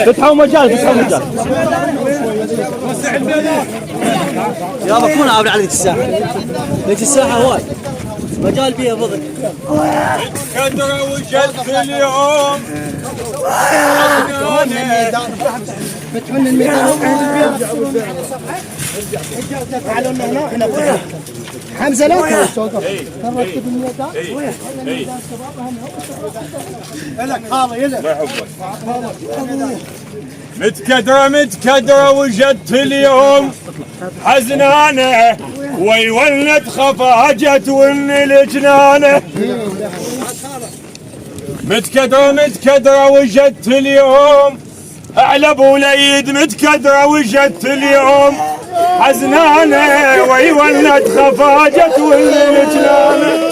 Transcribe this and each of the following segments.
فتحوا مجال يابا كون عابر على الساحه الساحه هواي مجال فيها فضل كدر وجدت اليوم فتحوا الميدان تعالوا لنا هنا حمزه لا توقف نرتب الميدان لك هذا يلا متكدره وجدت اليوم حزنانه ويولت خفاجت وان الجنانه متكدره وجدت اليوم على ابو ليد متكدره وجدت اليوم حزنانه ويولت خفاجت وان الجنانه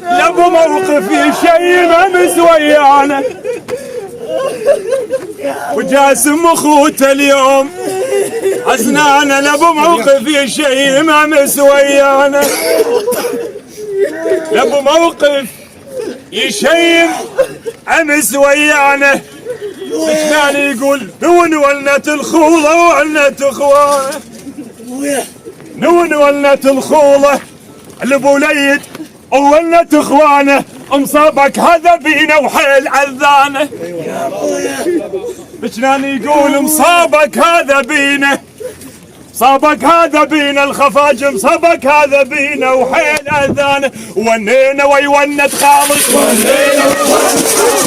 لابو موقفي شيء ما مسويانه وجاسم اخوته اليوم حزنانه لابو موقفي شيء ما مسويانه لابو موقف يشيم امس ويانه كان يقول نون ولنت الخوله وولنت اخوانه نون ولنت الخوله لابو ليد وولنت اخوانه مصابك هذا بينا وحيل عذانه كان يقول مصابك هذا بينا صابك هذا بينا الخفاج مصابك هذا بينا وحيل اذانه ونينا ويونت خالص ونينا ونينا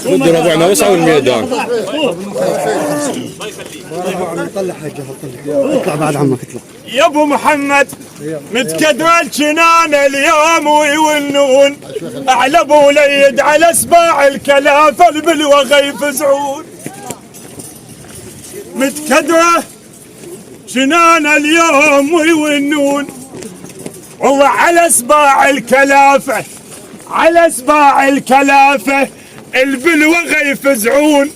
بده ربعنا وسعوا الميدان. طلع حاجه اطلع بعد عمك اطلع يا ابو محمد متكدر الجنان اليوم ويونون اعلى ابو وليد على اسباع الكلافه البلوغه يفزعون. متكدره جنان اليوم ويونون والله على اسباع الكلافه على اسباع الكلافه البلوغه يفزعون.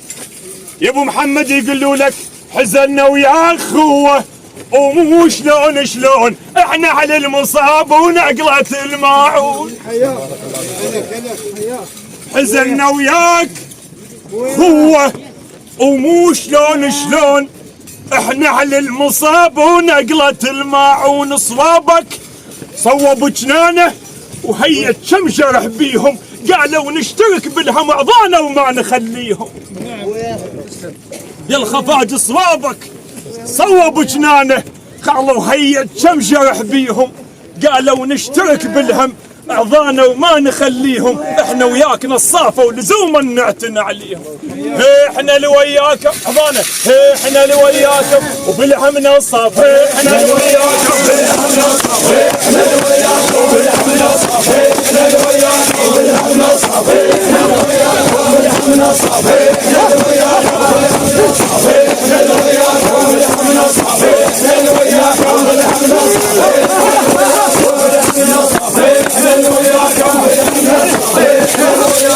يا ابو محمد يقولوا لك حزننا ويا اخوه ومو شلون احنا على المصاب ونقلة الماعون. حزننا وياك خوه ومو شلون احنا على المصاب ونقلة الماعون. صوابك صوب جنانه وهي كم جرح بيهم قالوا نشترك بالهم عضانا وما نخليهم. يا الخفاج صوابك صوب جنانه قالوا هي كم جرح بيهم قالوا نشترك بالهم اعضانا وما نخليهم. احنا وياك نصافه ولزوما نعتنى عليهم. احنا اللي وياك اعضانا احنا اللي وياك وبالهم نصاف احنا اللي وياك وبالهم نصاف احنا اللي وياك وبالهم نصاف احنا اللي وياك وبالهم نصاف احنا اللي وياك وبالهم نصاف احنا اللي وياك وبالهم نصاف احنا اللي وياك وبالهم نصاف احنا اللي وياك وبالهم نصاف احنا اللي وياك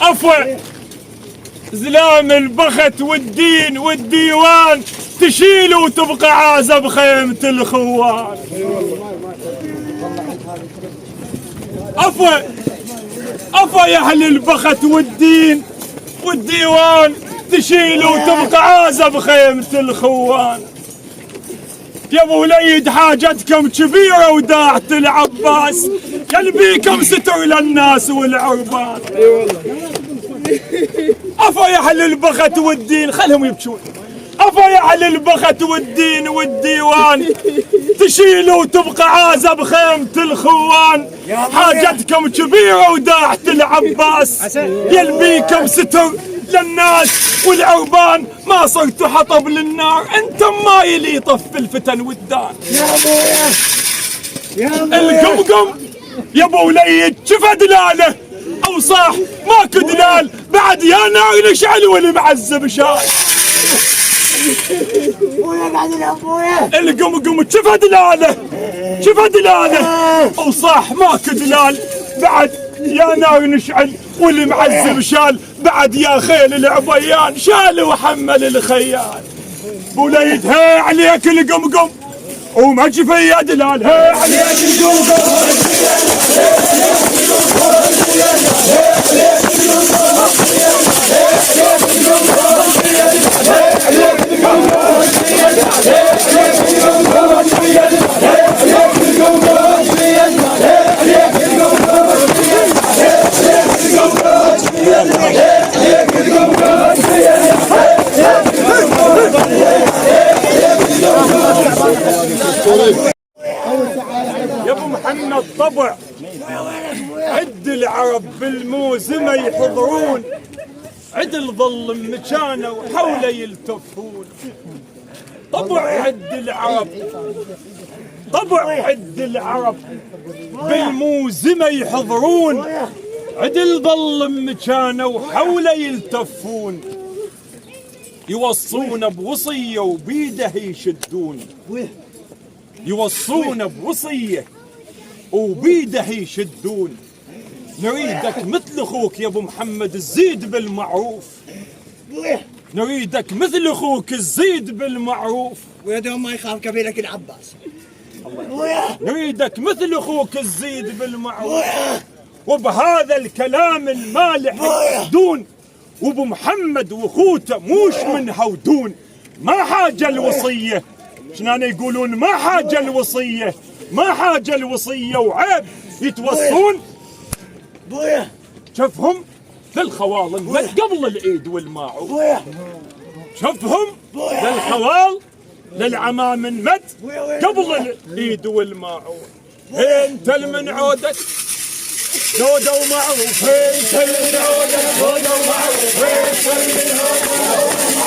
عفوا زلام البخت والدين والديوان تشيل وتبقى عازة بخيمة الخوان. عفوا يا اهل البخت والدين والديوان تشيل وتبقى عازة بخيمة الخوان. يا ابو وليد حاجتكم كبيرة وداعة العباس يلبيكم ستر للناس والعربان. عفوا يا اهل البخت والدين خلهم يبكون. عفوا يا اهل البخت والدين والديوان تشيلوا وتبقى عازة بخيمة الخوان. حاجتكم كبيرة وداعة العباس يلبيكم ستر للناس والعربان. ما صرتوا حطب للنار انتم ما يلي يطف الفتن والدان. القمقم يا ابو وليد شفى دلاله او صاح ماكو دلال بعد يا نار نشعل والمعذب شاي. القمقم شفى دلاله او صاح ماكو دلال بعد يا نار نشعل والمعذب شال. بعد يا خيل العبيان شال وحمل الخيال. بوليد هي عليك القمقم وما شفي يا دلال هي عليك القمقم يا ابو محمد طبع عد العرب بالموزمه يحضرون عدل ظل مكانه وحوله يلتفون. طبع عد العرب بالموزمه يحضرون عدل ظل مكانه وحوله يلتفون. يوصون بوصيه وبيده يشدون. يوصون بوصيه وبيده يشدون. نريدك مثل اخوك يا ابو محمد الزيد بالمعروف. نريدك مثل اخوك الزيد بالمعروف. ويدهم ما يخاف كبيرك العباس. نريدك مثل اخوك الزيد بالمعروف. وبهذا الكلام المالح دون وابو محمد واخوته موش منها ودون. ما حاجه الوصيه شنان يقولون ما حاجه الوصيه وعيب يتوصون بويا شفهم للخوال انمد قبل الايد والماعون بويا شفهم للخوال للعمام انمد قبل الايد والماعون انت من عودك جودة ومعروف انت من عودك جودة ومعروف انت من عودك